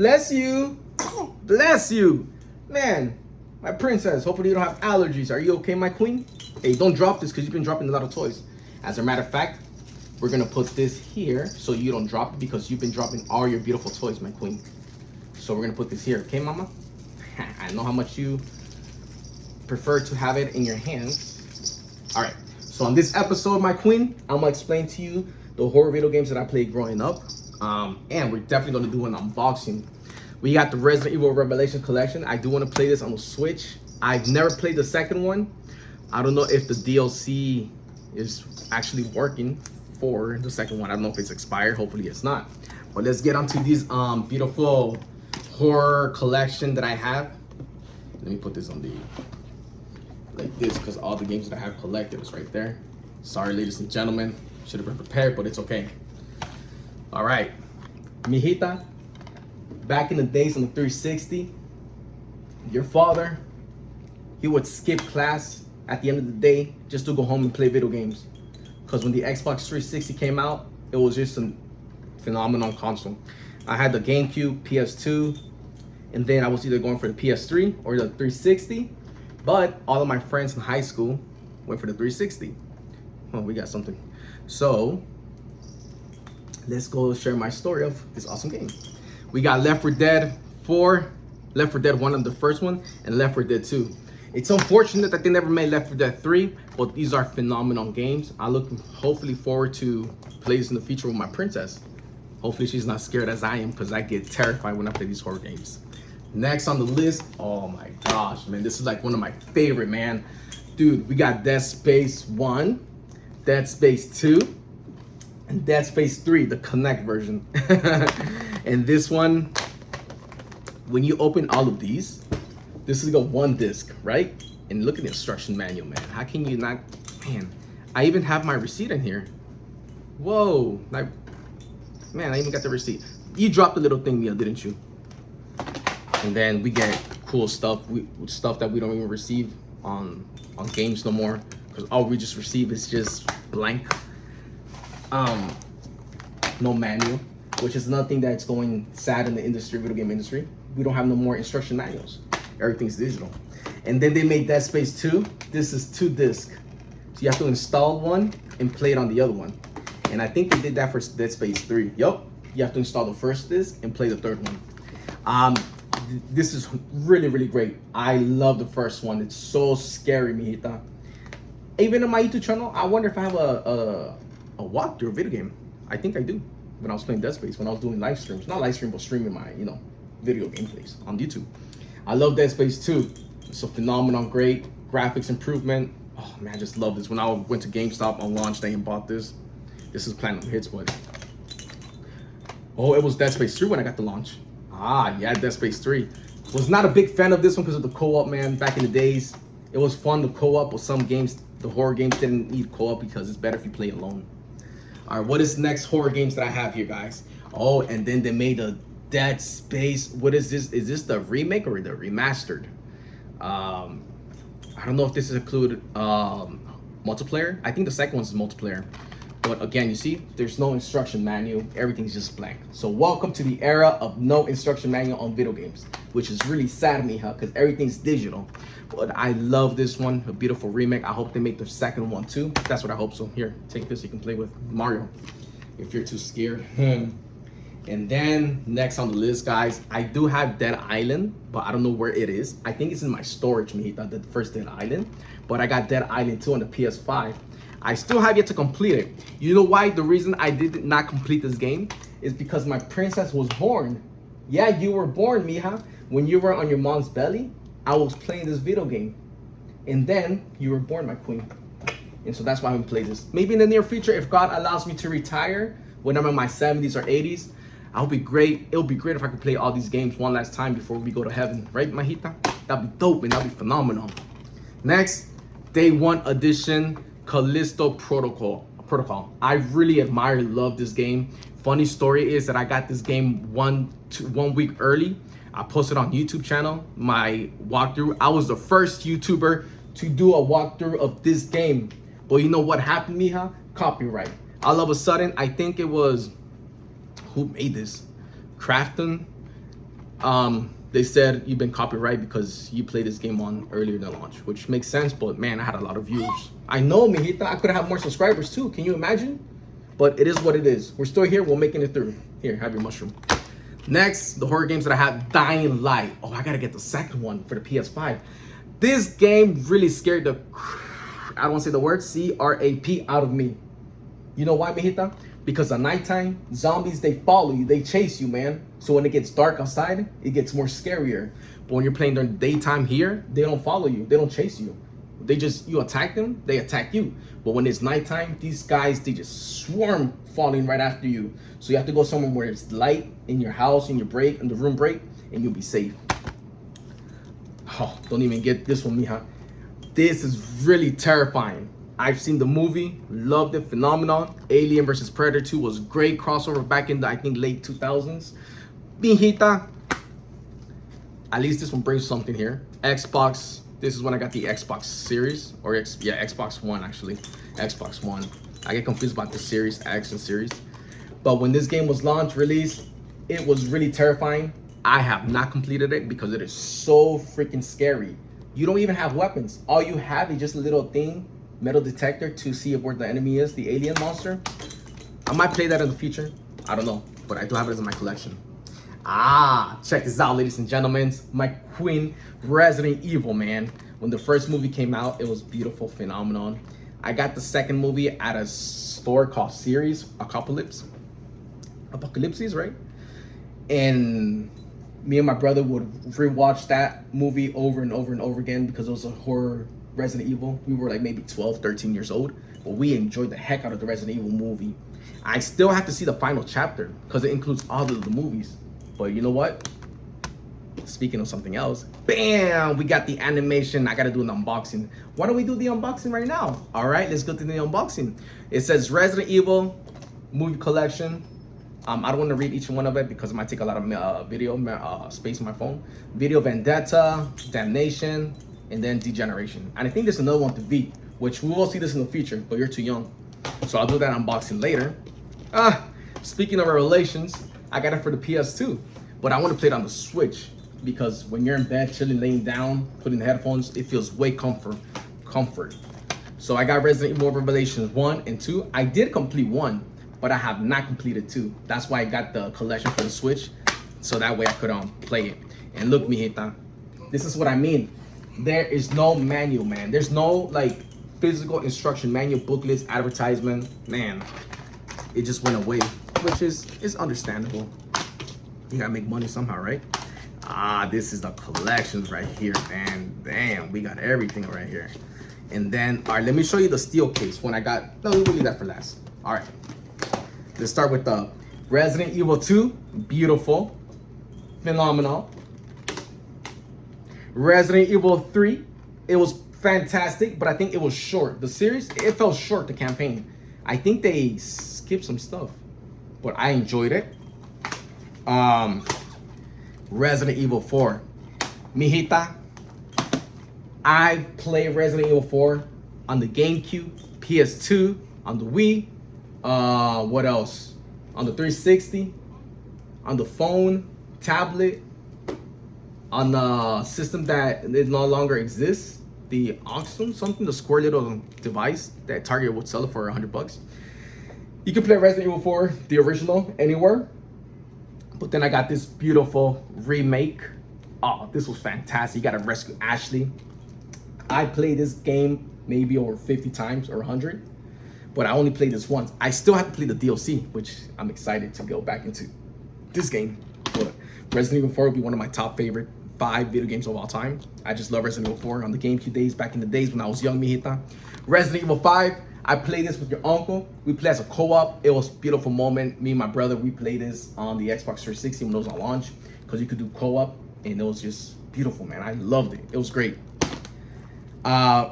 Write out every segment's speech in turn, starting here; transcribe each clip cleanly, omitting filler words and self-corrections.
Bless you. Bless you. Man, my princess, hopefully you don't have allergies. Are you okay, my queen? Hey, don't drop this because you've been dropping a lot of toys. As a matter of fact, we're going to put this here so you don't drop it because you've been dropping all your beautiful toys, my queen. So we're going to put this here, okay, mama? I know how much you prefer to have it in your hands. All right. So on this episode, my queen, I'm going to explain to you the horror video games that I played growing up. And we're definitely going to do an unboxing. We got the Resident Evil Revelation Collection. I do want to play this on the Switch. I've never played the second one. I don't know if the DLC is actually working for the second one. I don't know if it's expired. Hopefully it's not. But let's get onto these beautiful horror collection that I have. Let me put this on the like this because all the games that I have collected is right there. Sorry, ladies and gentlemen. Should have been prepared, but it's okay. All right, mijita, back in the days on the 360, your father, he would skip class at the end of the day just to go home and play video games. Because when the Xbox 360 came out, it was just a phenomenal console. I had the GameCube, PS2, and then I was either going for the PS3 or the 360, but all of my friends in high school went for the 360. Oh, we got something. So, let's go share my story of this awesome game. We got Left 4 Dead 4, Left 4 Dead 1 of the first one, and Left 4 Dead 2. It's unfortunate that they never made Left 4 Dead 3, but these are phenomenal games. I look hopefully forward to play this in the future with my princess. Hopefully she's not scared as I am because I get terrified when I play these horror games. Next on the list, oh my gosh, man, this is like one of my favorite, man. Dude, we got Dead Space 1, Dead Space 2, and Dead Space 3, the Connect version. And this one, when you open all of these, this is a one disc, right? And look at the instruction manual, man. How can you not, man, I even have my receipt in here. Whoa, like, man, I even got the receipt. You dropped the little thing, Mia, didn't you? And then we get cool stuff, stuff that we don't even receive on games no more, because all we just receive is just blank. No manual, which is nothing that's going sad in the industry, video game industry. We don't have no more instruction manuals. Everything's digital. And then they made Dead Space 2. This is 2 disc. So you have to install one and play it on the other one. And I think they did that for Dead Space 3. Yup. You have to install the first disc and play the third one. This is really, really great. I love the first one. It's so scary, mijita. Even on my YouTube channel, I wonder if I have a walkthrough video game. I think I do. When I was playing Dead Space, when I was doing live streams. Not live stream, but streaming my, video gameplays on YouTube. I love Dead Space 2. It's a phenomenal, great graphics improvement. Oh man, I just love this. When I went to GameStop on launch day and bought this, this is Platinum Hits, but oh, it was Dead Space 3 when I got the launch. Ah, yeah, Dead Space 3. Was not a big fan of this one because of the co-op, man. Back in the days, it was fun to co-op, but some games, the horror games didn't need co-op because it's better if you play alone. All right, what is the next horror games that I have here, guys? Oh, and then they made a Dead Space. What is this? Is this the remake or the remastered? I don't know if this is included multiplayer. I think the second one's multiplayer. But again, you see, there's no instruction manual. Everything's just blank. So welcome to the era of no instruction manual on video games, which is really sad to me, huh? Because everything's digital. But I love this one, a beautiful remake. I hope they make the second one too. That's what I hope so. Here, take this. You can play with Mario if you're too scared. And then next on the list, guys, I do have Dead Island, but I don't know where it is. I think it's in my storage, mijita, the first Dead Island. But I got Dead Island 2 on the PS5. I still have yet to complete it. You know why? The reason I did not complete this game is because my princess was born. Yeah, you were born, mija. When you were on your mom's belly, I was playing this video game. And then you were born, my queen. And so that's why I'm gonna play this. Maybe in the near future, if God allows me to retire when I'm in my 70s or 80s, it'll be great if I could play all these games one last time before we go to heaven. Right, majita? That'd be dope and that'd be phenomenal. Next, Day 1 Edition. Callisto Protocol. I really admire and love this game. Funny story is that I got this game 1 week early. I posted on YouTube channel my walkthrough. I was the first YouTuber to do a walkthrough of this game. But you know what happened, mija? Copyright. All of a sudden, I think it was, who made this? Crafton. They said you've been copyright because you played this game on earlier than launch, which makes sense. But man, I had a lot of views. I know, mijita, I could have more subscribers too. Can you imagine? But it is what it is. We're still here. We're making it through. Here, have your mushroom. Next, the horror games that I have, Dying Light. Oh, I gotta get the second one for the PS5. This game really scared the, I don't want to say the word, C-R-A-P out of me. You know why, mijita? Because at nighttime, zombies, they follow you, they chase you, man. So when it gets dark outside, it gets more scarier. But when you're playing during the daytime here, they don't follow you, they don't chase you. They just, you attack them, they attack you. But when it's nighttime, these guys, they just swarm falling right after you. So you have to go somewhere where it's light, in your house, in your break, in the room break, and you'll be safe. Oh, don't even get this one, mija. This is really terrifying. I've seen the movie, loved it, phenomenal. Alien vs. Predator 2 was great crossover back in the, I think, late 2000s. Mijita, at least this one brings something here. Xbox, this is when I got the Xbox Series, or Xbox One actually. Xbox One. I get confused about the Series X and Series. But when this game was launched, released, it was really terrifying. I have not completed it because it is so freaking scary. You don't even have weapons. All you have is just a little thing, metal detector, to see where the enemy is, the alien monster. I might play that in the future. I don't know, but I do have it in my collection. Check this out, ladies and gentlemen. My queen, Resident Evil, man. When the first movie came out, it was beautiful, phenomenal. I got the second movie at a store called Series Apocalypse, right? And me and my brother would rewatch that movie over and over and over again because it was a horror Resident Evil. We were like maybe 12, 13 years old, but we enjoyed the heck out of the Resident Evil movie. I still have to see the final chapter because it includes all of the movies. But you know what? Speaking of something else, bam, we got the animation. I gotta do an unboxing. Why don't we do the unboxing right now? All right, let's go to the unboxing. It says Resident Evil movie collection. I don't want to read each one of it because it might take a lot of video space on my phone. Video Vendetta, Damnation, and then Degeneration. And I think there's another one to V, which we will see this in the future, but you're too young. So I'll do that unboxing later. Speaking of revelations, I got it for the PS2, but I want to play it on the Switch because when you're in bed, chilling, laying down, putting the headphones, it feels way comfort. So I got Resident Evil Revelations 1 and 2. I did complete 1, but I have not completed 2. That's why I got the collection for the Switch, so that way I could play it. And look, mijita, this is what I mean. There is no manual, man. There's no like physical instruction manual, booklets, advertisement. Man, it just went away, which is understandable. You gotta make money somehow, right? This is the collections right here, man. Damn, we got everything right here. And then, all right, let me show you the steel case when I got, no, we'll leave that for last. All right, let's start with the Resident Evil 2, beautiful, phenomenal. Resident Evil 3, it was fantastic, but I think it was short. The series, it fell short, the campaign. I think they skipped some stuff, but I enjoyed it. Resident Evil 4. Mijita, I played Resident Evil 4 on the GameCube, PS2, on the Wii, what else? On the 360, on the phone, tablet, on the system that it no longer exists, the Oxum, something, the square little device that Target would sell it for $100. You can play Resident Evil 4, the original, anywhere. But then I got this beautiful remake. Oh, this was fantastic. You gotta rescue Ashley. I played this game maybe over 50 times or 100, but I only played this once. I still have to play the DLC, which I'm excited to go back into this game. But Resident Evil 4 will be one of my top favorite 5 video games of all time. I just love Resident Evil 4 on the GameCube days, back in the days when I was young, mijita. Resident Evil 5, I played this with your uncle. We played as a co-op. It was a beautiful moment. Me and my brother, we played this on the Xbox 360 when it was on launch because you could do co-op, and it was just beautiful, man. I loved it. It was great.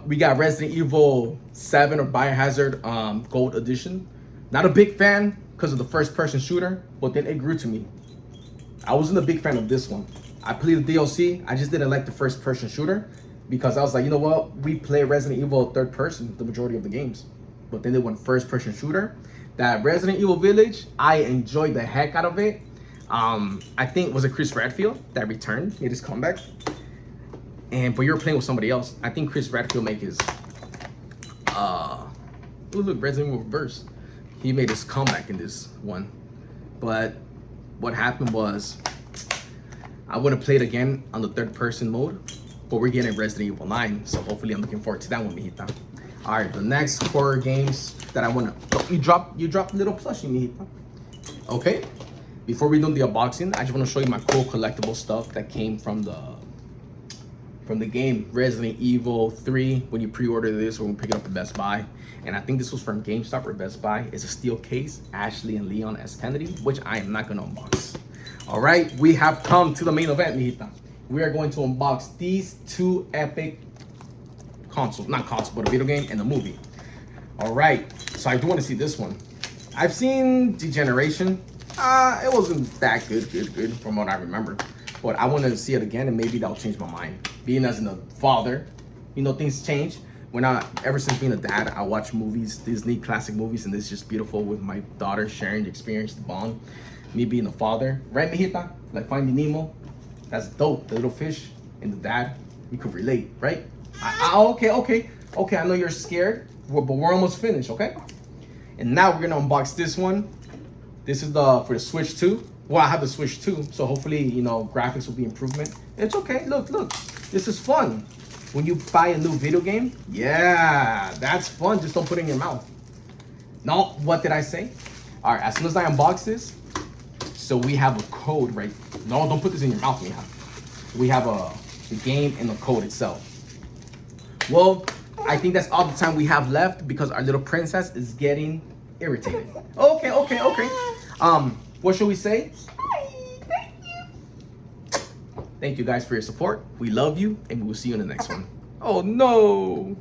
We got Resident Evil 7 or Biohazard Gold Edition. Not a big fan because of the first-person shooter, but then it grew to me. I wasn't a big fan of this one. I played the DLC. I just didn't like the first-person shooter because I was like, you know what? We play Resident Evil third person the majority of the games. But then they went first-person shooter. That Resident Evil Village, I enjoyed the heck out of it. I think was it Chris Redfield that returned, made his comeback. But you were playing with somebody else. I think Chris Redfield made his oh look, Resident Evil Reverse. He made his comeback in this one. But what happened was I would have played again on the third person mode, but we're getting Resident Evil 9, so hopefully I'm looking forward to that one, mijita. All right, the next horror games that I wanna, oh, you drop a little plushie, mijita. Okay, before we do the unboxing, I just wanna show you my cool collectible stuff that came from the game Resident Evil 3. When you pre-order this, we're gonna pick it up at Best Buy. And I think this was from GameStop or Best Buy. It's a steel case, Ashley and Leon S. Kennedy, which I am not gonna unbox. All right, we have come to the main event, mijita. We are going to unbox these two epic consoles, not console, but a video game and a movie. All right, so I do want to see this one. I've seen Degeneration. It wasn't that good from what I remember. But I want to see it again, and maybe that'll change my mind. Being as a father, you know, things change. Ever since being a dad, I watch movies, Disney classic movies, and it's just beautiful with my daughter sharing the experience, the bond. Me being a father, right, mijita? Like Finding Nemo, that's dope. The little fish and the dad, you could relate, right? Okay. I know you're scared, but we're almost finished, okay? And now we're gonna unbox this one. This is for the Switch 2. Well, I have the Switch 2, so hopefully, you know, graphics will be improvement. It's okay. Look. This is fun. When you buy a new video game, yeah, that's fun. Just don't put it in your mouth. No, what did I say? All right, as soon as I unbox this, so we have a code, right? No, don't put this in your mouth, Mija. We have the game and the code itself. Well, I think that's all the time we have left because our little princess is getting irritated. Okay. What should we say? Thank you guys for your support. We love you, and we will see you in the next one. Oh no!